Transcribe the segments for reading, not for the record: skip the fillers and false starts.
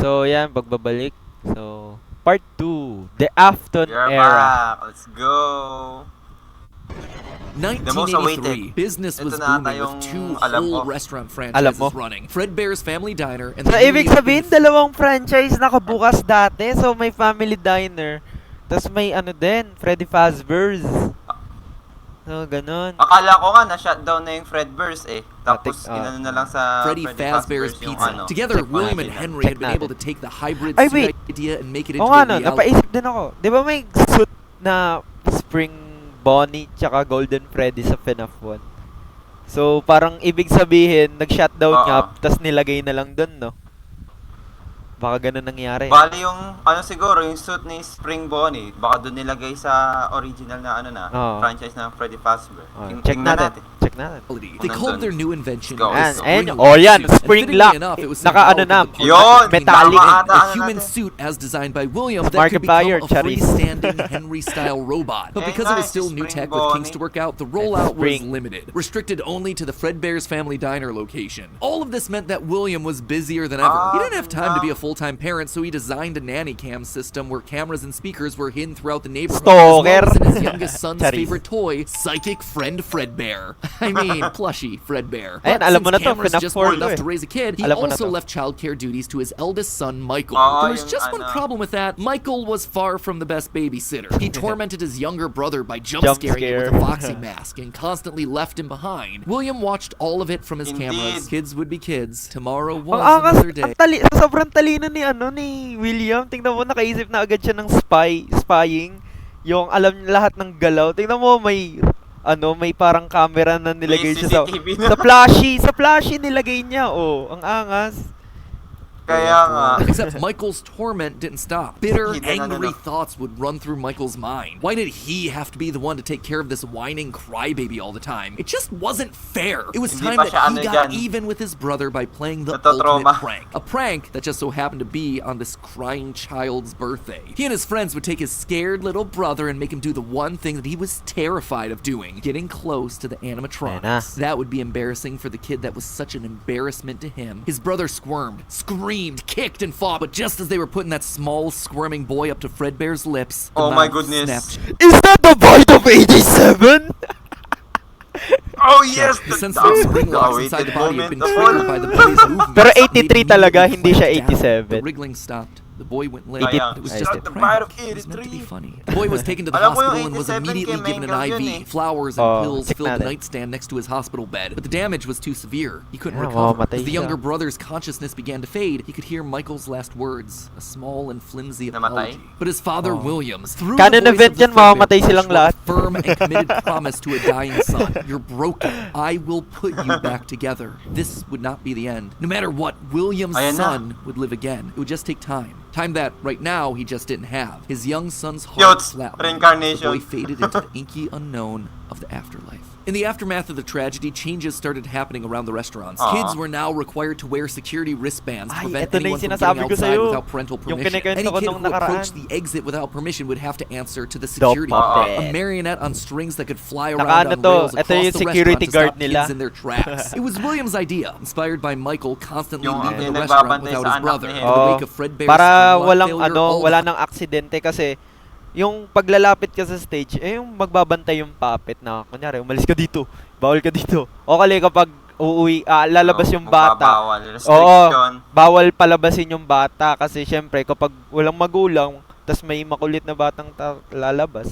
So, yan, pagbabalik. So, part 2, the AFTON You're era. back. Let's go. The most 1983, awaited. business was Ito na ata booming yung with 2 alam whole ko. restaurant Alam mo? franchises running. Fredbear's Family Diner and So, the ibig newly sabihin, opened dalawang franchise nakabukas dati. So, may Family Diner. Tapos may ano din, Freddy Fazbear's. So, ganun. Akala ko nga na-shutdown na yung Fredbear's eh. Tapos inano na lang sa Freddy Fazbear's yung Pizza. ano. Together, Check William natin. and Henry Check had been able to natin. take the hybrid Ay, suit wait. idea and make it into Oo nga, a no, reality. napaisip din ako. Di ba may suit na Spring Bonnie tsaka Golden Freddy sa FNAF 1? So, parang ibig sabihin, nag-shutdown nga, tas nilagay na lang dun, no? Baka ganun nangyari. Bali yung ano siguro yung suit ni Spring Bonnie, baka doon nilagay sa original na ano na franchise ng Freddy Fazbear. Check natin. Check natin. They called their new invention Let's go. And, Spring oh yan, Suit. And Spring fittingly Lock. enough, it was Naka ano na, symbolic of the Yun! metallic. Tama ata, a ano human natin. suit as designed by William that Markiplier, could become a Charis. freestanding Henry-style robot. But because it was still new tech with kinks to work out, the rollout was Spring. limited, restricted only to the Fredbear's Family Diner location. All of this meant that William was busier than ever. He didn't have time to be a full-time parent, so he designed a nanny cam system where cameras and speakers were hidden throughout the neighborhood, Stalker. as well as in his youngest son's Charis. favorite toy, Psychic Friend Fredbear. I mean, plushy Fredbear. Ayan, But alam mo na since to, cameras FNAF just 4 weren't to enough eh. to raise a kid, he Alam mo na also to. left childcare duties to his eldest son, Michael. Oh, There was yung just one ano. problem with that. Michael was far from the best babysitter. He tormented his younger brother by jump Jump scaring him with scare. a foxy mask and constantly left him behind. William watched all of it from his Indeed. cameras. Kids would be kids. Tomorrow Ang was angas, another day. sobrang talino ni ni William. Tingnan mo, nakaisip na agad siya ng spying. Yung alam niya lahat ng galaw. Tingnan mo, may parang camera na nilagay May siya CCTV sa sa flashy nilagay niya. Oh, ang angas. Kaya nga. Except Michael's torment didn't stop. Bitter, He didn't, angry ano. thoughts would run through Michael's mind. Why did he have to be the one to take care of this whining crybaby all the time? It just wasn't fair. It was Hindi time pa that siya he ano got dyan. even with his brother by playing the Natatrauma. ultimate prank. A prank that just so happened to be on this crying child's birthday. He and his friends would take his scared little brother and make him do the one thing that he was terrified of doing, getting close to the animatronics. That would be embarrassing for the kid that was such an embarrassment to him. His brother squirmed, screamed, kicked, and fought, but just as they were putting that small, squirming boy up to Fredbear's lips, the Oh my mouth goodness. snapped. Is that the void of 87? Oh yes! The sensitive spring locks inside the body had been triggered by the boy's movement. Pero 83 talaga, hindi siya The 87. wriggling stopped. The boy went limp. Sayang. It was Ay, just a the prank. bite of It was meant to be 83. funny. The boy was taken to the Alam ko yung hospital and was 87 immediately kay given an Mango yun IV. Flowers and pills check filled the natin. nightstand next to his hospital bed. But the damage was too severe. He couldn't Ah, recover. mamamatay As the siya. younger brother's consciousness began to fade, he could hear Michael's last words, a small and flimsy Namatay? apology. But his father, Williams, through Canon the voice event of the yan, mamamatay Fredbear, silang swore a lahat. firm and committed promise to a dying son. You're broken. I will put you back together. This would not be the end. No matter what, William's Ayan na. son would live again. It would just take time. Time that, right now, he just didn't have. His young son's heart Yots, flatlined. reincarnation. The boy faded into the inky unknown of the afterlife. In the aftermath of the tragedy, changes started happening around the restaurants. Kids were now required to wear security wristbands to Ay, prevent eto na anyone yung from sinasabi getting ko outside sa'yo. without parental Yung permission. kinikwento Any ko kid nung who nakaraan. approached the exit without permission would have to answer to the security Dope guard. puppet. A marionette on strings that could fly Naka around ano on to, rails ito across yung the security restaurant to guard stop nila. kids in their tracks. It was William's idea, inspired by Michael constantly Yung leaving the nagbabantay restaurant without sa his anak brother. ni In Henry. the wake of Fredbear's Para plot walang failure, all wala the nang aksidente kasi yung paglalapit ka sa stage, yung magbabantay yung puppet na, kunyari, umalis ka dito, bawal ka dito. O kali kapag uuwi, lalabas yung bata. Magbabawal. Oo, Restriction. bawal palabasin yung bata kasi syempre kapag walang magulang, tas may makulit na batang lalabas,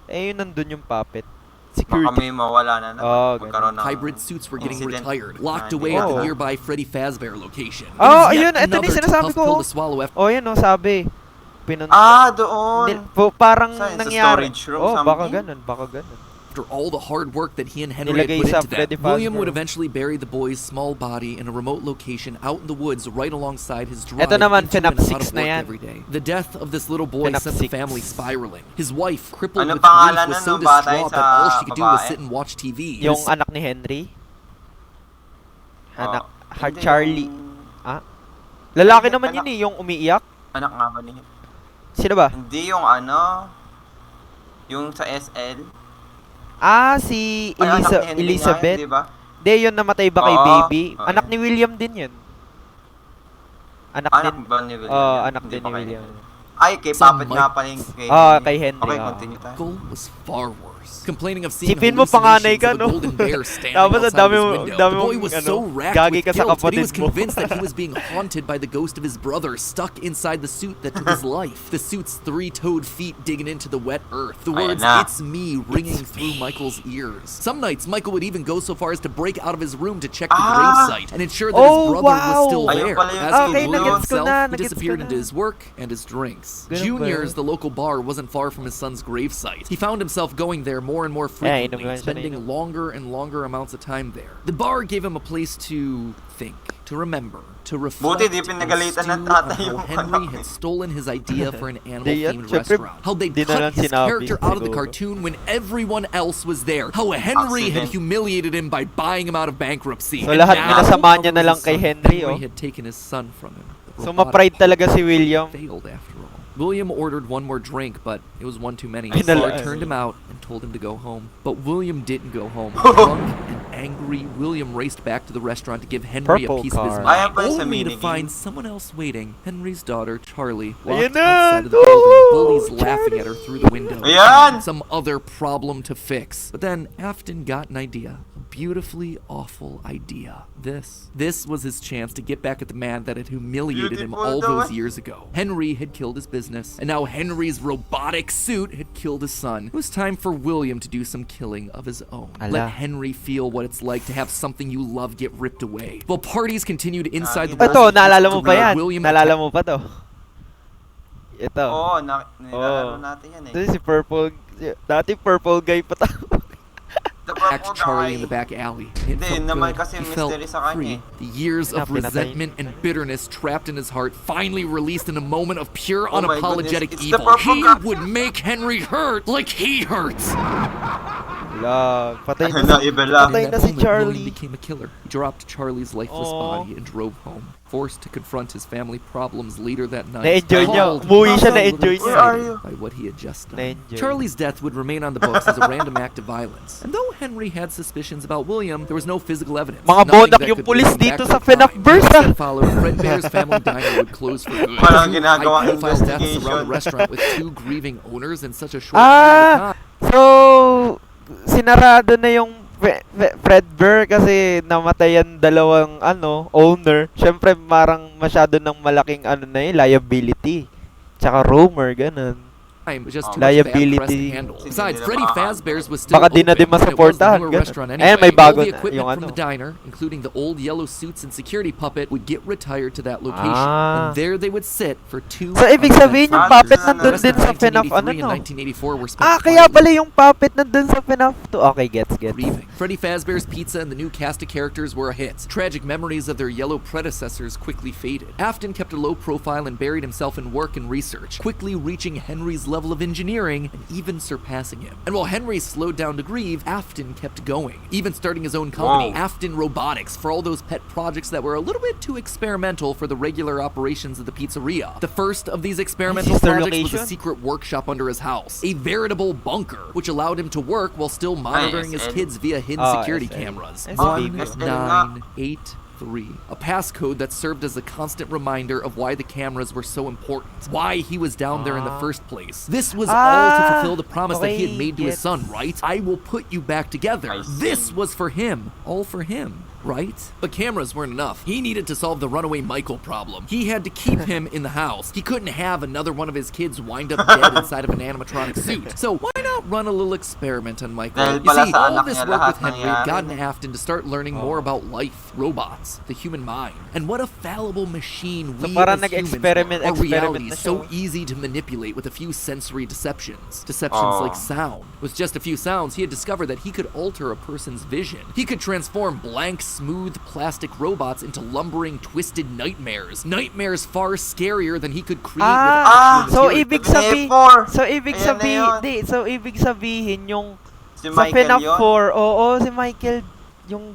yun nandun yung puppet. Baka Security. may mawala na naman. Oh, Magkaroon ng hybrid suits were getting incident. retired, locked Ah, away at the oh. nearby Freddy Fazbear location. It Oh, was ayun, yet ito na yung another sinasabi tough ko. pill to swallow after Oh, yun sabi. Doon. Parang Saan? Sa nangyari. storage room, Oh, baka something? ganun. all the hard work that he and Henry had Nilagay put sa into Freddy that. William Fazbear. would eventually bury the boy's small body in a remote location out in the woods right alongside his drive Ito naman, into FNAF and out 6 of na work yan. every day. The death of this little boy FNAF sent 6. the family spiraling. His wife, crippled Ano with grief, pangalan was nun so nung bata distraught sa that all she could do was babae? sit and watch TV. Yung anak ni Henry. Anak, Hindi, Charlie. yung- Lalaki Hindi, naman anak. yun yung umiiyak. Anak nga ba ni... Sino ba? Hindi yung ano... Yung sa SL. Si Ay, anak ni Henry Elizabeth. nga yun, di ba? Hindi, yun namatay ba kay Oo, baby? oo. Anak ni William din yun. Anak Anak din. ba ni William? Oh, yun? anak Hindi din pa ni kay William. Henry. Ay, kay Some Puppet might- nga pala yung kay Kay Henry. Okay, continue tayo. Michael was far worse. Complaining of seeing Sipin mo panganay hallucinations ka, of a no? golden bear standing Tapos ang outside dami his mo- window. dami The boy mong, was ano, so racked gagi with ka sa guilt that he kapatid was mo. convinced that he was being haunted by the ghost of his brother stuck inside the suit that took his life. The suit's three-toed feet digging into the wet earth. The words, na. "It's me," ringing through Michael's ears. Some nights, Michael would even go so far as to break out of his room to check the gravesite and ensure that his Oh, brother was wow. still Ayun there. pala yun. As for Okay, William nagets ko himself, na, he nagets ko disappeared na. into his work and his drinks. Ganun ba? Junior's, the local bar, wasn't far from his son's gravesite. He found himself going there more and more inom frequently, lang siya, spending inom. longer and longer amounts of time there. The bar gave him a place to think, to remember, to reflect, Buti di and pinagalitan ng stew tatay on yung how Henry ano. had stolen his idea for an Di yan, animal-themed syempre, restaurant. How they'd di na lang cut his sinabi, character out of the siguro. cartoon when everyone else was there. How Henry had Accident. humiliated him by buying him out of bankruptcy. So And lahat now, minasama niya na his lang kay son, Henry, oh. had taken his son from him. The So robotic ma-pride talaga si William. failed after all. William ordered one more drink, but it was one too many. Ay, His father nala- turned him out and told him to go home. But William didn't go home. Drunk and angry, William raced back to the restaurant to give Henry Purple a piece of his car. Ayan mind, pala sa only to minigame. find someone else waiting. Henry's daughter, Charlie, Ayan walked na! outside of the Woo! building, bullies laughing at her through the window. Ayan! Some other problem to fix. But then Afton got an idea. A beautifully awful idea. This was his chance to get back at the man that had humiliated him Beautiful all daw those eh. years ago. Henry had killed his business, and now Henry's robotic suit had killed his son. It was time for William to do some killing of his own. Ala. Let Henry feel what it's like to have something you love get ripped away. While parties continued inside the Ito, building, naalala mo pa yan? William Naalala mo pa to? Ito. Oo, nilalaro natin yan eh. Ito si Purple. Dati Purple Guy pa to. The attacked Purple Charlie Guy. in the back alley. It Hindi, felt naman good. kasi He felt mystery sa kanya free. eh. The years of Pinatay. resentment and bitterness trapped in his heart finally released in a moment of pure Oh my unapologetic goodness, it's the evil. Purple He Guy. would make Henry hurt like he hurts. Wala. Patay na, Na, iba lang. patay In na that si moment, William Charlie. became a killer. He dropped Charlie's lifeless Aw. body and drove home. Forced to confront his family problems later that night. Na-enjoy niya. Appalled, Umuwi siya, but a na-enjoy little niya. Where are excited you? by what he had just done. Na-enjoy. Charlie's death would remain on the books as a random act of violence. And though Henry had suspicions about William, there was no physical evidence. Mga Nothing bonak that yung could pulis lead him dito back sa to the FNAF crime. verse, Weeks ah. that followed, Fredbear's family diner would close for good. Walang Two ginagawang high-profile deaths around investigation. the restaurant with two grieving owners in such a short period of Ah! time. So, sinarado na yung Fredbear kasi namatayan dalawang owner. Siyempre, parang masyado ng malaking liability. Tsaka rumor, ganun. It was just too Liability. much bad press to handle. Hindi Besides, nila Freddy makakanta. Fazbear's was still Baka di na open, din and it was the masuportahan, newer ganun. restaurant Ayan, anyway. may bago All the na, equipment yung from the diner, including the old yellow suits and security puppet, would get retired to that location. Ah. And there they would sit for 2 So, ibig sabihin yung Ah, puppet the nandun rest din sa FNAF, 1983 and 1984 were spent Ah, kaya pala yung puppet nandun sa FNAF 2. Okay, gets. grieving. Freddy Fazbear's Pizza and the new cast of characters were a hit. Tragic memories of their yellow predecessors quickly faded. Afton kept a low profile and buried himself in work and research, quickly reaching Henry's level of engineering and even surpassing him. And while Henry slowed down to grieve, Afton kept going, even starting his own company, Wow. Afton Robotics, for all those pet projects that were a little bit too experimental for the regular operations of the pizzeria. The first of these experimental Sister projects was a location? secret workshop under his house, a veritable bunker, which allowed him to work while still monitoring his SL. kids via hidden Ah, security SL. cameras. SL. 1983. A passcode that served as a constant reminder of why the cameras were so important, why he was down there in the first place. This was all to fulfill the promise that he had made to his gets. son, right? I will put you back together. I see. This was for him, all for him. Right? But cameras weren't enough. He needed to solve the runaway Michael problem. He had to keep him in the house. He couldn't have another one of his kids wind up dead inside of an animatronic suit. So why not run a little experiment on Michael? Dahil You pala see, sa all anak this niya work lahat with Henry had nangyari. gotten Afton to start learning more about life, robots, the human mind, and what a fallible machine So we parang as humans nag-experiment- are. A reality experiment na so siya. easy to manipulate with a few sensory deceptions. Deceptions like sound. With just a few sounds, he had discovered that he could alter a person's vision. He could transform blank, smooth plastic robots into lumbering, twisted nightmares. Nightmares far scarier than he could create with actual So material. ibig sabihin, Four. so ibig Ayan na sabihin, yun. so ibig sabihin yung Si sa Michael FNAF yun. 4, oo, si Michael yung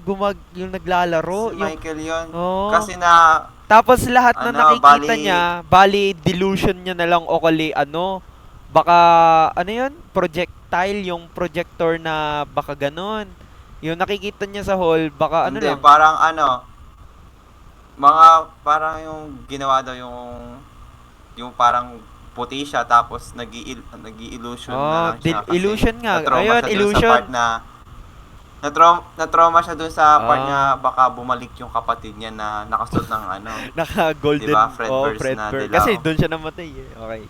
yung naglalaro, Si yung Michael yun. Oo. Kasi na, tapos lahat na Ano, nakikita bali- niya, bali delusion niya na lang o kali baka yun, projectile yung projector na baka ganon. Yung nakikita niya sa hall, baka hindi, lang. parang mga parang yung ginawa daw yung parang puti siya tapos nag-i-illusion na lang siya kasi illusion nga. na-trauma Ayun, siya dun illusion. sa part na na-trauma siya dun sa part niya baka bumalik yung kapatid niya na nakasuot ng ano. Naka-golden. Diba? Fredbear's Fred na Bear. dilaw. Kasi doon siya namatay eh. Okay.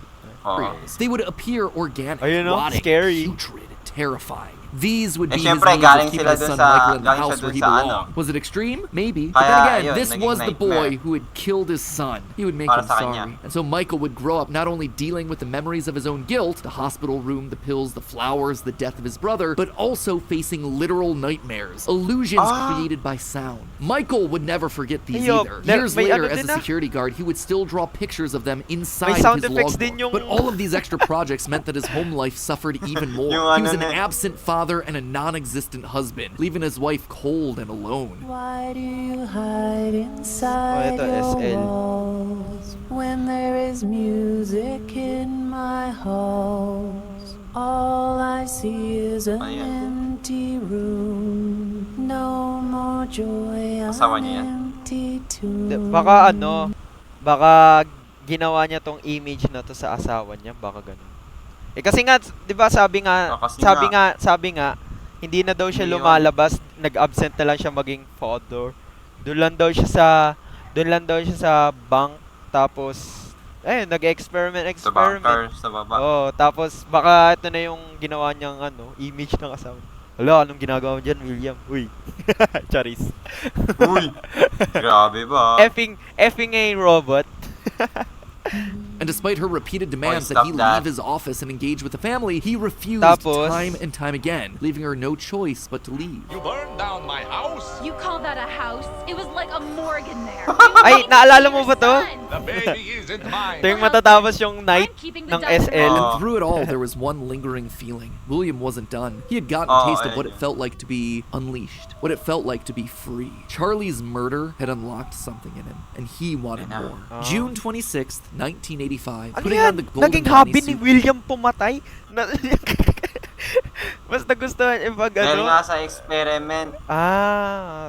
Oo. They would appear organic, Ayun, no? rotting, Scary. putrid, and terrifying. These would Eh, be his syempre, means galing of keeping sila his dun son sa- Michael in the galing house siya where dun he sa belonged. ano. Was it extreme? Maybe. But Kaya, then again, yun, this naging was the nightmare. boy who had killed his son. He would make Para him sa sorry. kanya. And so Michael would grow up not only dealing with the memories of his own guilt, the hospital room, the pills, the flowers, the death of his brother, but also facing literal nightmares, illusions created by sound. Michael would never forget these Ayop, either. Years may later, ano as din a ah. security guard, he would still draw pictures of them May inside sound his effects logbook. din yung... But all of these extra projects meant that his home life suffered even more. Yung He was ano an na- absent father and a non-existent husband, leaving his wife cold and alone. Why do you hide inside ito, your SL. walls when there is music in my halls? All I see is an Ayan. empty room. No more joy, Asawa an niya yan? empty tomb. Baka baka ginawa niya tong image na to sa asawa niya, baka ganun. Eh kasi nga, 'di ba sabi nga, Kasi sabi nga, hindi na daw siya Hindi yun. lumalabas, nag-absent na lang siya maging father. Doon lang daw siya sa bank tapos nag-experiment. Sa bunker, sa baba. Oh, tapos baka ito na yung ginawa niyang image ng asawa. Hala, anong ginagawa mo dyan, William? Uy. Charis. Uy! Grabe ba? effing a robot. And despite her repeated demands Oh, that he stop that. leave his office and engage with the family, he refused Tapos? time and time again, leaving her no choice but to leave. You burned down my house? You call that a house? It was like a morgue in there. Ay, naalala mo ba to? The baby isn't mine. Ito yung matatapos yung night I'm keeping the ng dogs SL. Oh. And through it all, there was one lingering feeling. William wasn't done. He had gotten a Oh, taste of what ayun. it felt like to be unleashed, what it felt like to be free. Charlie's murder had unlocked something in him, and he wanted Ayun na. more. Oh. June 26th, 1985. Ano Putting yan? on the golden Naging hobby Bounty ni suit. William pumatay? Mas nagustuhan niya pag Dahil nga sa experiment.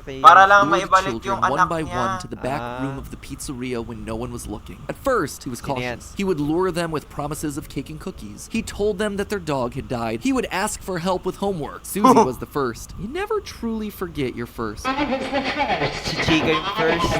Okay. Para lang lured maibalik children yung one anak by niya. one to the back Ah. room of the pizzeria when no one was looking. At first, he was Sino yan? cautious. He would lure them with promises of cake and cookies. He told them that their dog had died. He would ask for help with homework. Susie was the first. You never truly forget your first. Si Chica yung first.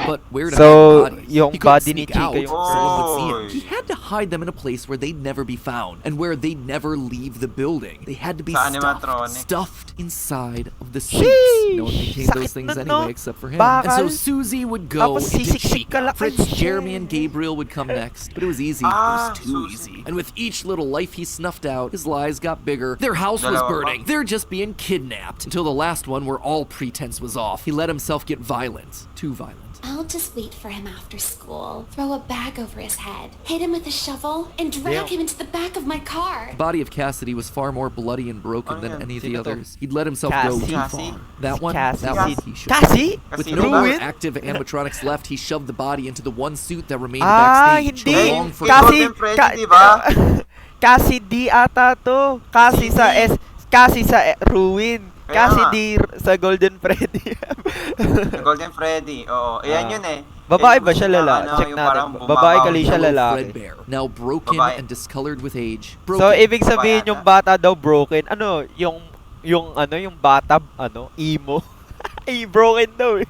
But where to So, hide the bodies? yung He couldn't body ni sneak Chica out yung so no one would see him. first. He had to hide them in a place where they'd never be found and where they'd never leave the building. They had to be Sa stuffed animatronic. inside of the suits. Sheesh! No one contained those Sakit things nun, anyway no? except for him. Bakal. And so Susie would go Tapos into sisiksik ka Chica. lang. Fritz, Ay, Jeremy, and shit. Gabriel would come next. But it was easy. It was too Susie. easy. And with each little life he snuffed out, his lies got bigger. Their house was Dalawa pa. burning. They're just being kidnapped. Until the last one where all pretense was off. He let himself get violent. Too violent. I'll just wait for him after school, throw a bag over his head, hit him with a shovel, and drag him into the back of my car. The body of Cassidy was far more bloody and broken Ano than yan? any of the Sino to? others. He'd let himself go Cassie. too Cassie? far. That one, Cassie. that one, he should. Cassie? With Cassie no ba? more Ruin? active animatronics left, he shoved the body into the one suit that remained Ah, backstage. hindi. Long for Cassie, Golden Freddy, di ba? Cassie D ata to. Cassie sa Cassie sa Ruin. Kaya Cassie nga. D sa Golden Freddy. Golden Freddy. Oo. Ayan yun eh. Babae Yan ba yung siya gusto niya, lalaki? Check yung natin. parang Babae bumabaw. kali siya Yellow lalaki. Fredbear, now broken Babae. and discolored with age. So Broken. ibig sabihin Babae yung ata. bata daw broken. Ano, yung bata emo. Ay, broken daw eh.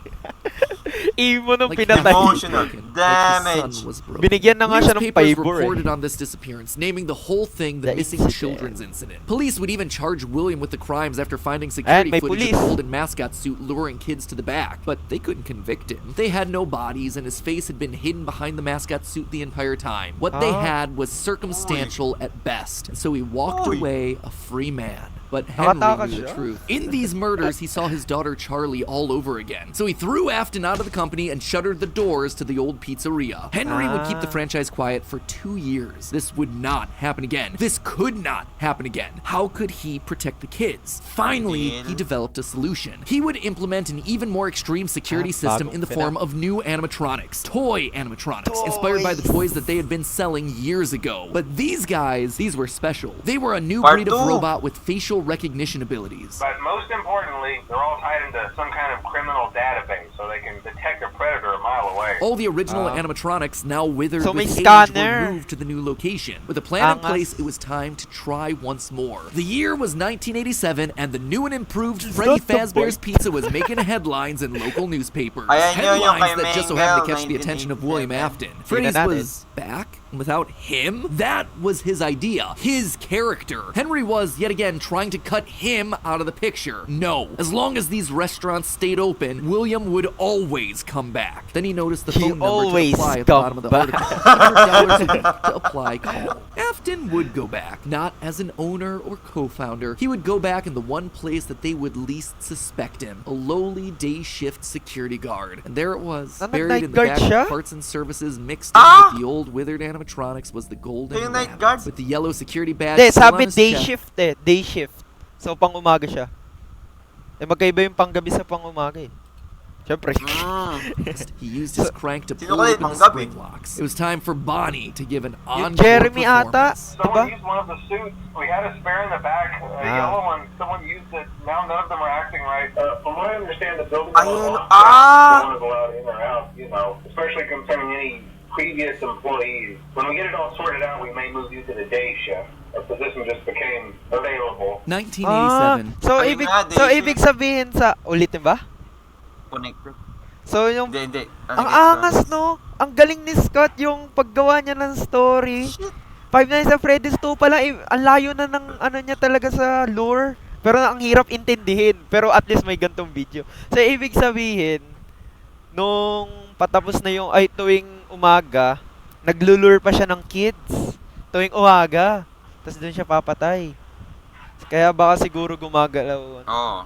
Emo nung Like pinatay. Emotional broken, like his damage. son was broken. Binigyan na nga siya ng Newspapers paybour eh. reported on this disappearance, naming the whole thing the The missing incident. children's incident. Police would even charge William with the crimes after finding security may footage police. of the golden mascot suit luring kids to the back. But they couldn't convict him. They had no bodies, and his face had been hidden behind the mascot suit the entire time. What they Ah. had was circumstantial at best. And so he walked Uy. away a free man. But Henry Nakatakas knew the siya. truth. In these murders, he saw his daughter Charlie all over again. So he threw Afton out of the company and shuttered the doors to the old pizzeria. Henry would keep the franchise quiet for 2 years. This would not happen again. This could not happen again. How could he protect the kids? Finally, he developed a solution. He would implement an even more extreme security system in the form of new animatronics. Toy animatronics, inspired by the toys that they had been selling years ago. But these guys, these were special. They were a new Part breed of two. robot with facial recognition abilities. But most importantly, they're all tied into some kind of criminal database. so they can detect a predator a mile away. All the original animatronics, now withered So may with age, scanner. were moved to the new location. With a plan in Angas. place, it was time to try once more. The year was 1987, and the new and improved Freddy not the Fazbear's point. Pizza was making headlines in local newspapers. Ayan yun, yung Headlines kay that just so happened to Mengel, catch the attention of William 1987. Afton. Freddy's natin. was back, and without him, that was his idea, his character. Henry was, yet again, trying to cut him out of the picture. No. As long as these restaurants stayed open, William would always come back. Then he noticed the He phone number to always apply at the come bottom of the back. article. $100 a week to apply call. Afton would go back, not as an owner or co-founder. He would go back in the one place that they would least suspect him, a lowly day shift security guard. And there it was, Ano, buried night in the guard back siya? of parts and services mixed in with the old withered animatronics was the golden Yung night rabbit. guard? With the yellow security badge Hindi, still on sabi his day chest. shift eh. Day shift. So, pang umaga siya. Eh, magkaiba yung panggabi sa pang umaga eh. Siyempre. He used his crank to Sino pull ulit, open the manggabi? spring locks. It was time for Bonnie to give an Yung encore Jeremy ata, performance. Someone diba? used one of the suits. We had a spare in the back, a yellow one. Someone used it. Now none of them are acting right. From what I understand, the building Ayun, no one is allowed in or out, you know, especially concerning any previous employees. When we get it all sorted out, we may move you to the day shift. A position just became available. 1987. So, Ayun ibig, nga, day so shift. ibig sabihin sa... Ulitin ba? Connector. So, yung... Hindi. Ang angas, no? Ang galing ni Scott yung paggawa niya ng story. Five Nights at Freddy's 2 pala, ang layo na ng ano niya talaga sa lore. Pero ang hirap intindihin. Pero at least may gantong video. So, ibig sabihin, nung patapos na yung, ay tuwing umaga, naglulure pa siya ng kids. Tuwing umaga. Tapos doon siya papatay. Kaya baka siguro gumagalaw. Oo.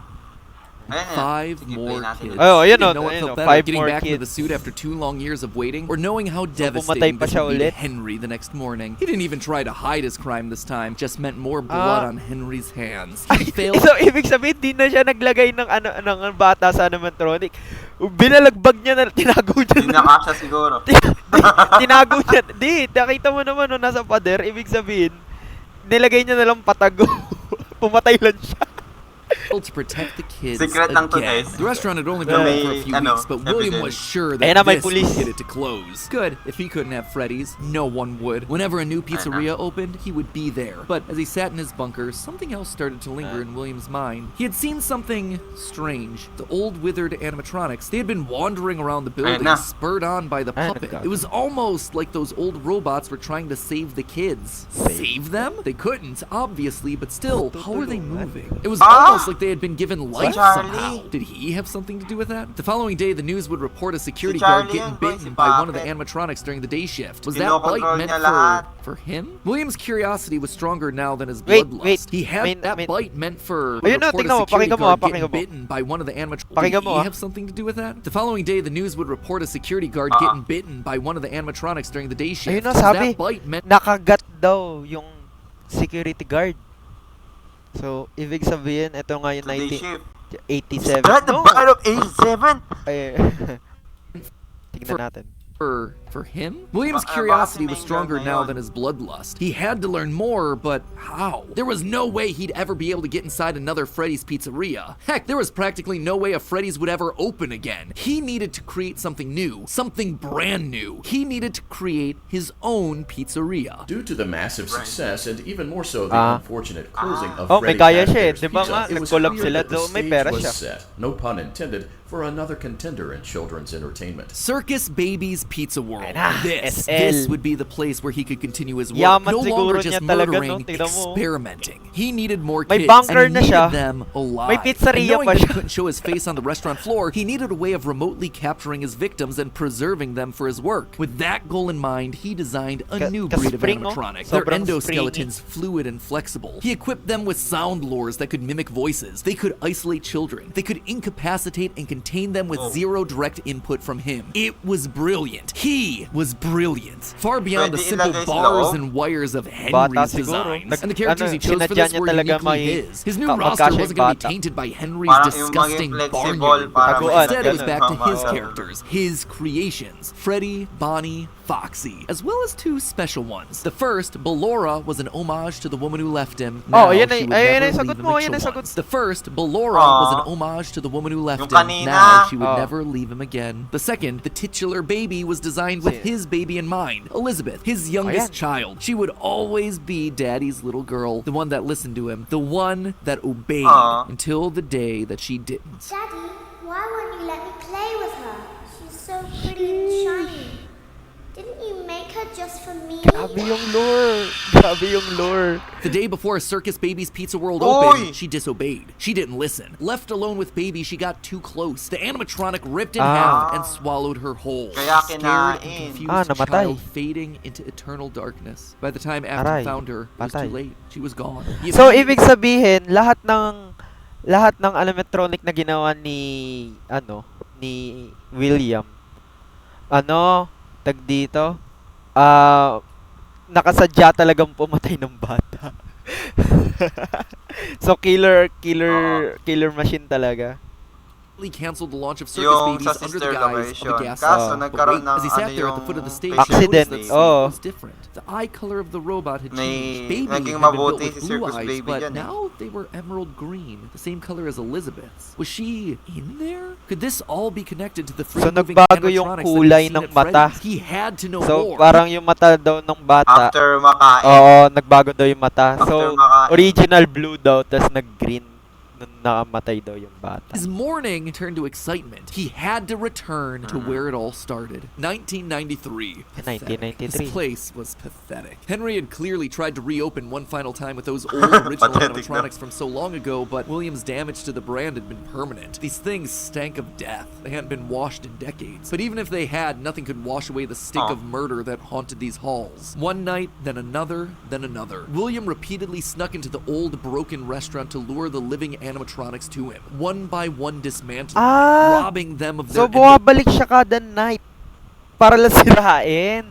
Ayun yan. Five Sige, play more natin. kids. Oh, He ayun didn't o, know what ayun felt o, better, 5 getting more back into kids. the suit after 2 long years of waiting, or knowing how pumatay devastating pa this siya would be to ulit. Henry the next morning. He didn't even try to hide his crime this time, just meant more blood on Henry's hands. He failed. So, ibig sabihin, di na siya naglagay ng ano ng bata sa animatronic. Binalagbag niya na, tinago niya Hindi na. nakasya siguro. Tinago niya. Di, nakita mo naman no, nasa pader, ibig sabihin, nilagay niya na lang patago. Pumatay lang siya. to protect the kids Secret lang to, again. guys. The restaurant had only been May, open for a few ano, weeks, but William was evidence. sure Ayan that na, may this would pulis. get it to close. Good. If he couldn't have Freddy's, no one would. Whenever a new pizzeria opened, he would be there. But as he sat in his bunker, something else started to linger in William's mind. He had seen something strange. The old withered animatronics, they had been wandering around the building, na. spurred on by the puppet. It was almost like those old robots were trying to save the kids. Save them? They couldn't, obviously, but still, how were they moving? It was almost like they had been given life Charlie. somehow. Did he have something to do with that? The following day, the news would report a security Si guard Charlie getting yun, boy, si bitten by one of the Puppet. animatronics during the day shift. Was that Kinokontrol bite meant niya lahat. for him? William's curiosity was stronger now than his Wait, bloodlust. wait. He had that May- bite meant for Ayun na, report tingnan a mo, security pakinggan mo, guard pakinggan getting mo. bitten by one of the animatronics. Did Pakinggan mo, he ah. have something to do with that? The following day, the news would report a security guard getting bitten by one of the animatronics during the day shift. Ayun na, Was sabi, that bite meant nakagat daw yung security guard. So, ibig sabihin, ito nga yung Today shift. 1987. That the No. bite of 87? Ay, tignan natin. for him? William's Baka curiosity si was Mengel stronger na now yun. than his bloodlust. He had to learn more, but how? There was no way he'd ever be able to get inside another Freddy's Pizzeria. Heck, there was practically no way a Freddy's would ever open again. He needed to create something new, something brand new. He needed to create his own pizzeria. Due to the massive success and even more so the Ah. unfortunate closing of Oh, may Freddy kaya siya eh. Fazbear's Di ba Pizza, nga, it was nag-collab clear sila, that the though may stage pera was siya. set, no pun intended, for another contender in children's entertainment. Circus Baby's Pizza World. Ayan na, This SL. would be the place where he could continue his work. Yaman No siguro longer niya just talaga, murdering, no? Tignan mo. experimenting. He needed more May kids, bunker and he na needed siya. them alive. May pizzeria And knowing pa that he siya. couldn't show his face on the restaurant floor, he needed a way of remotely capturing his victims and preserving them for his work. With that goal in mind, he designed a new breed of ka-spring, no? animatronic. Their Sobrang endoskeletons fluid and flexible. He equipped them with sound lures that could mimic voices. They could isolate children. They could incapacitate and contain them with zero direct input from him. It was brilliant. He Freddy was brilliant, far beyond the Pwede simple ilagay sa bars loob. and wires of Bata Henry's siguro. designs. And the characters he chose for sinadya this niya were talaga uniquely his. His new roster magkasya wasn't yung going to be bata. tainted by Henry's Parang yung disgusting maging flexible barnyard. para Taguan, Instead, it was ganun. back to his Tama. characters, his creations, Freddy, Bonnie, Foxy, as well as two special ones. The first, Ballora, was an homage to the woman who left him. Oh, Now, ayan she ay- would ayan never ay sagot leave mo, him a ayan ay chihuahua. sagot. The first, Ballora, was an homage to the woman who left Yung him. kanina. Now, she would Oh. never leave him again. The second, the titular baby, was designed with his baby in mind, Elizabeth, his youngest Ayan. child. She would always be Daddy's little girl, the one that listened to him, the one that obeyed until the day that she didn't. Daddy, why won't you let me play with her? She's so pretty and shiny. Didn't you make her just for me? Grabe yung lore. Grabe yung lore. The day before Circus Baby's Pizza World Oy! opened, she disobeyed. She didn't listen. Left alone with Baby, she got too close. The animatronic ripped in half and swallowed her whole. Kaya Scared and kinain. confused Namatay. child fading into eternal darkness. By the time Afton Aray, found her, it was patay. too late. She was gone. So, ibig sabihin, lahat ng animatronic na ginawa ni William, tag dito, nakasadya talagang pumatay ng bata. So, killer machine talaga. canceled the launch of Circus Yung Babies sa under sister the guise of a location. gas Kaso lamp. But nagkaroon wait, as he ng sat ano there at the yung foot of the stage, patient. he noticed that Accident, something oh. was different. The eye color of the robot had May changed. Baby naging had been built mabuti with si blue Circus eyes, Baby but dyan eh. now they were emerald green, the same color as Elizabeth's. Was she in there? Could this all be connected to the So, free-moving nagbago yung animatronics kulay that ng we've seen at mata. Freddy's? He had to know So, more. parang yung mata daw ng bata. After makain. Oo, nagbago daw yung mata. So, After makain. original blue daw, tas nag-green nung nakamatay daw yung bata. His mourning turned to excitement. He had to return to where it all started. 1993. Pathetic. 1993. This place was pathetic. Henry had clearly tried to reopen one final time with those old original Pathetic, animatronics from so long ago, but William's damage to the brand had been permanent. These things stank of death. They hadn't been washed in decades. But even if they had, nothing could wash away the stink of murder that haunted these halls. One night, then another, then another. William repeatedly snuck into the old broken restaurant to lure the living animatronics to him, one by one dismantling, robbing them of So, their bumabalik siya kada night para lang sirain.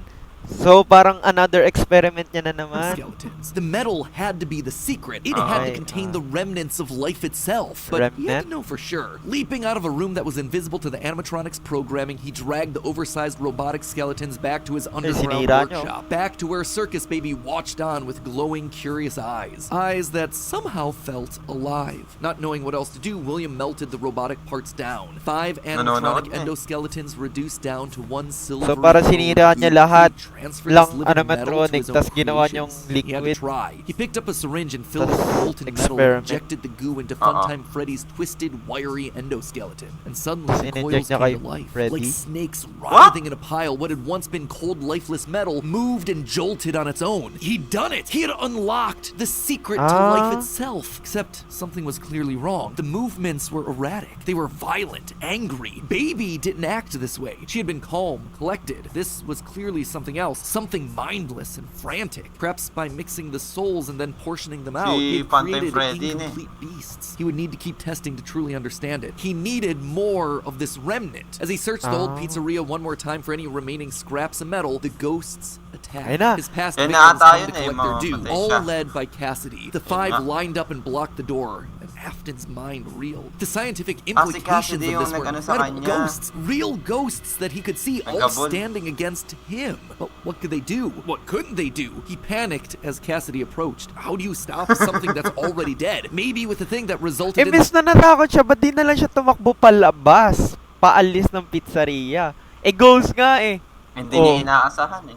So, parang another experiment niya na naman. skeletons. The metal had to be the secret. It had to contain the remnants of life itself. But he had to know for sure. Leaping out of a room that was invisible to the animatronics programming, he dragged the oversized robotic skeletons back to his underground sinira niyo. workshop. Back to where Circus Baby watched on with glowing, curious eyes. Eyes that somehow felt alive. Not knowing what else to do, William melted the robotic parts down. 5 animatronic endoskeletons reduced down to one silvery So, para sinira niya lahat transferred lang this living metal to animatronic, his own tas ginawa niyong creations. He had to liquid. try. He picked up a syringe and filled it Tas with molten metal and experiment. injected the goo into Funtime Freddy's twisted, wiry endoskeleton. And suddenly the Inject coils niya came kay to life. Freddy. Like snakes writhing in a pile, what had once been cold, lifeless metal moved and jolted on its own. He'd done it! He had unlocked the secret to life itself. Except something was clearly wrong. The movements were erratic. They were violent, angry. Baby didn't act this way. She had been calm, collected. This was clearly something else. Something mindless and frantic. Perhaps by mixing the souls and then portioning them out, he had Funtime created Freddy, incomplete beasts. He would need to keep testing to truly understand it. He needed more of this remnant. As he searched the old pizzeria one more time for any remaining scraps of metal, the ghosts attacked. Ayun na. His past Ayun victims na ata come to yun collect their due, mamatay all siya. led by Cassidy. The 5 lined up and blocked the door, and Afton's mind reeled. The scientific implications Cassidy of this yung were nag-ano sa incredible. kanya. Ghosts, real ghosts that he could see, all Nagkabul. standing against him. But what could they do? What couldn't they do? He panicked as Cassidy approached. How do you stop something that's already dead? Maybe with the thing that resulted in Imbes na natakot siya, ba't di na lang siya tumakbo palabas? Paalis ng pizzeria. Ghost nga eh. Hindi niya inaasahan eh.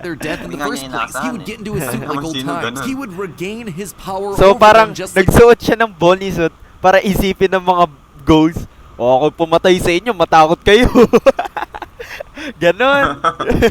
their death in the Hindi nga first niya place. He would inaasahan get into his suit eh. like old Sino times. ganun? He would regain his power So, over parang them just like nagsuot siya ng Bonnie suit para isipin ng mga ghosts, ako pumatay sa inyo, matakot kayo. Ganon.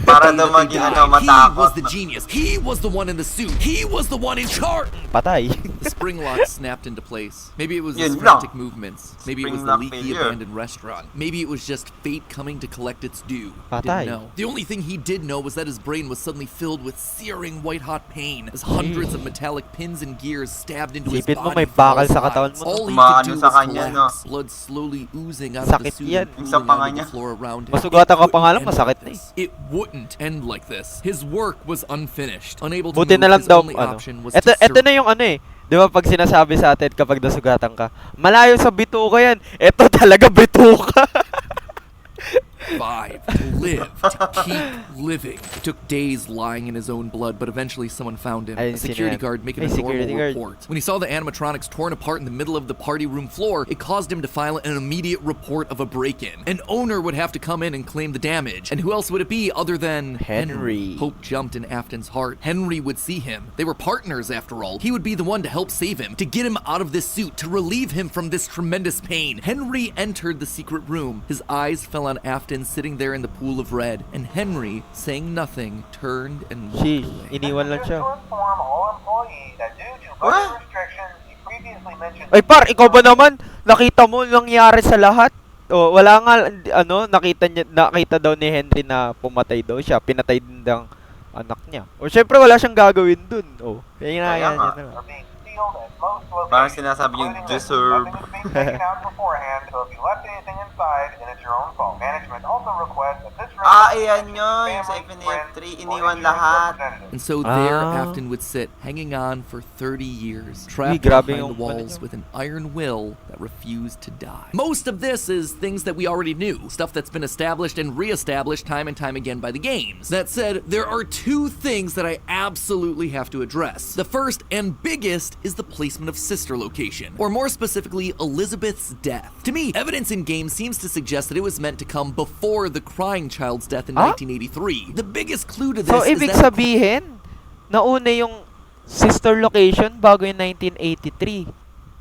Para daw maging He ano, was matakot. the genius. He was the one in the suit. He was the one in charge. Patay. The spring lock snapped into place. Maybe it was his Yun lang. frantic movements. Maybe it was Spring the lock leaky failure. abandoned restaurant. Maybe it was just fate coming to collect its due. He Patay. didn't know. The only thing he did know was that his brain was suddenly filled with searing white-hot pain as hundreds of metallic pins and gears stabbed into his Isipin mo, body may from all bakal sa katawan sides. mo. All he Maano could do sa was kanya, no? collapse, blood slowly oozing out of the Sakit suit yan. and Yung sa pooling panga onto the niya. floor around him. Masugatan ka It pa nga lang, wouldn't masakit end na eh. like this. It wouldn't end like this. His work was unfinished. Unable to Buti move, na lang his daw, only ano. option was Ito to na yung ano eh. Di ba pag sinasabi sa atin kapag nasugatan ka, malayo sa bituka yan. Ito talaga bituka. survive, to live, to keep living. It took days lying in his own blood, but eventually someone found him. A security guard making a normal report. When he saw the animatronics torn apart in the middle of the party room floor, it caused him to file an immediate report of a break-in. An owner would have to come in and claim the damage. And who else would it be other than Henry? Hope jumped in Afton's heart. Henry would see him. They were partners after all. He would be the one to help save him, to get him out of this suit, to relieve him from this tremendous pain. Henry entered the secret room. His eyes fell on Afton sitting there in the pool of red, and Henry, saying nothing, turned and walked away. Iniwan lang siya. What? Ay par, ikaw ba naman? Nakita mo nangyari sa lahat? O, wala nga, ano, nakita daw ni Henry na pumatay daw siya. Pinatay din daw anak niya. O, syempre wala siyang gagawin dun. O, kaya Kaya niya nga. na lang. Parang sinasabi yung deserve. Ayan yun. Yung sa FNAF 3, iniwan lahat. And so there Afton would sit, hanging on for 30 years, trapped grabe behind the yung walls with an iron will that refused to die. Most of this is things that we already knew, stuff that's been established and re-established time and time again by the games. That said, there are two things that I absolutely have to address. The first and biggest is the placement of sister location, or more specifically, Elizabeth's death. To me, evidence in game seems to suggest that it was meant to come before the crying child's death in 1983. The biggest clue to this So, is ibig that sabihin, nauna yung sister location bago yung 1983.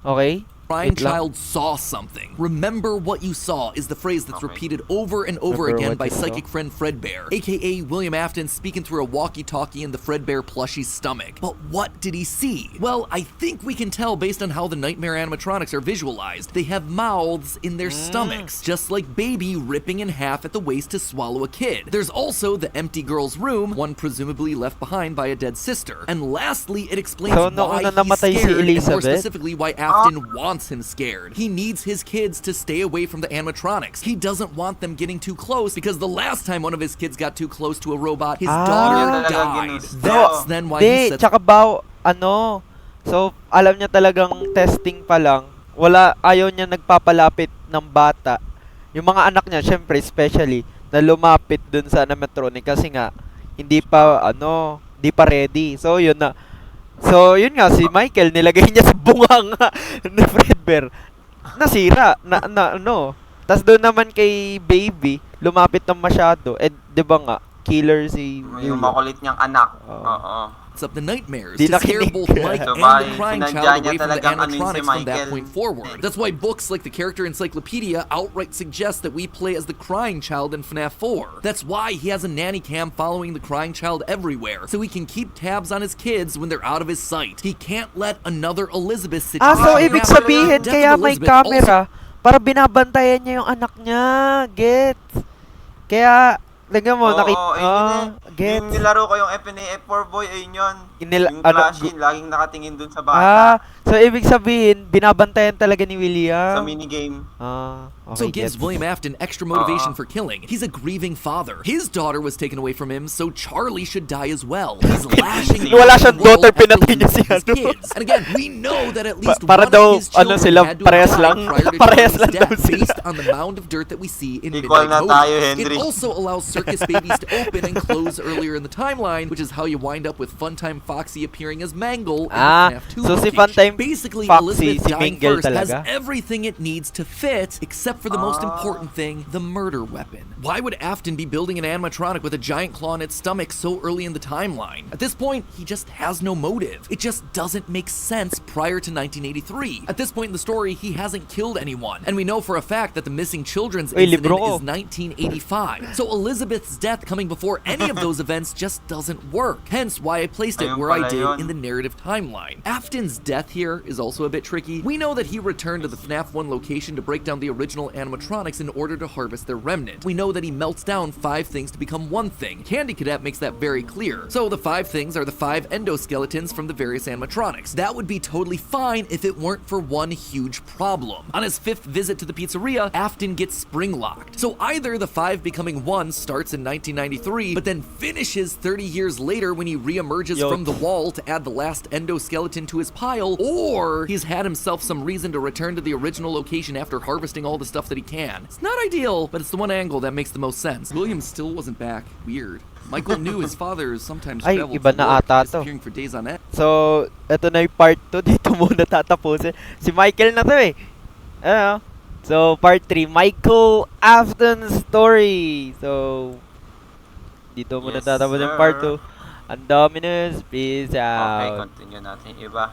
Okay? crying Wait lang. child saw something. Remember what you saw is the phrase that's repeated over and over Remember again what by you saw? psychic friend Fredbear, aka William Afton speaking through a walkie-talkie in the Fredbear plushie's stomach. But what did he see? Well, I think we can tell based on how the nightmare animatronics are visualized. They have mouths in their stomachs, just like Baby ripping in half at the waist to swallow a kid. There's also the empty girl's room, one presumably left behind by a dead sister. And lastly, it explains So, why nauna he's namatay si scared, and more Elizabeth? specifically why Afton wants him scared. He needs his kids to stay away from the animatronics. He doesn't want them getting too close because the last time one of his kids got too close to a robot, his daughter Talaga died. ginusto. That's then why he Di, sets tsaka ba, ano, so, alam niya talagang testing pa lang, ayaw niya nagpapalapit ng bata. Yung mga anak niya, syempre, especially, na lumapit dun sa animatronic kasi nga, hindi pa ready. So, yun na. So, yun nga, si Michael, nilagay niya sa bunganga ni Fredbear. Nasira, Tas doon naman kay Baby, lumapit ng masyado. Di ba nga, killer si Yung makulit niyang anak. Oo. up the nightmares Di to scare nakinig. both Mike So, and bye. the crying Sinadya child niya away from the talagang ano yun si animatronics from that Michael. point forward. That's why books like the Character Encyclopedia outright suggest that we play as the crying child in FNAF 4. That's why he has a nanny cam following the crying child everywhere, so he can keep tabs on his kids when they're out of his sight. He can't let another Elizabeth situation so, ibig happen. sabihin, Death kaya of may Elizabeth camera, para binabantayan niya yung anak niya. Gets? Kaya, tingnan mo, Yung nilaro ko yung FNAF 4 boy, ayun yun. Yung flashing, laging nakatingin dun sa bata. So ibig sabihin, binabantayan talaga ni William. Sa minigame. Okay, So it gives William Afton extra motivation for killing. He's a grieving father. His daughter was taken away from him, so Charlie should die as well. He's lashing Wala out siyang the world daughter, at the pinatay niya si his ano. kids. And again, we know that at least Para one daw, of his children sila, had to parehas have lang. died prior to Parehas Charlie's lang daw death, sila. based on the mound of dirt that we see in Equal Midnight na tayo, Hope. Henry. It also allows Circus Babies to open and close earlier in the timeline, which is how you wind up with Funtime Foxy appearing as Mangle in the FNAF 2 so si location. Funtime Basically, Foxy, Elizabeth si dying Mingle first has talaga? everything it needs to fit, except for the most important thing, the murder weapon. Why would Afton be building an animatronic with a giant claw in its stomach so early in the timeline? At this point, he just has no motive. It just doesn't make sense prior to 1983. At this point in the story, he hasn't killed anyone, and we know for a fact that the missing children's incident libro ko. is 1985. So Elizabeth's death coming before any of those those events just doesn't work. Hence why I placed it Ayun where I pala did yun. in the narrative timeline. Afton's death here is also a bit tricky. We know that he returned to the FNAF 1 location to break down the original animatronics in order to harvest their remnant. We know that he melts down 5 things to become one thing. Candy Cadet makes that very clear. So the 5 things are the 5 endoskeletons from the various animatronics. That would be totally fine if it weren't for one huge problem. On his 5th visit to the pizzeria, Afton gets spring locked. So either the 5 becoming 1 starts in 1993, but then finishes 30 years later when he reemerges from the wall to add the last endoskeleton to his pile, or he's had himself some reason to return to the original location after harvesting all the stuff that he can. It's not ideal, but it's the one angle that makes the most sense. William still wasn't back. Weird. Michael knew his father sometimes Ay, traveled iba to na work, ata to. disappearing for days on end. So, ito na yung part 2. Dito muna tatapusin. Si Michael na to eh. Ano? So, part 3. Michael Afton's story. So, dito muna Yes, tatapusin sir. part 2. Ang Dominus. Peace Okay, out. continue natin iba.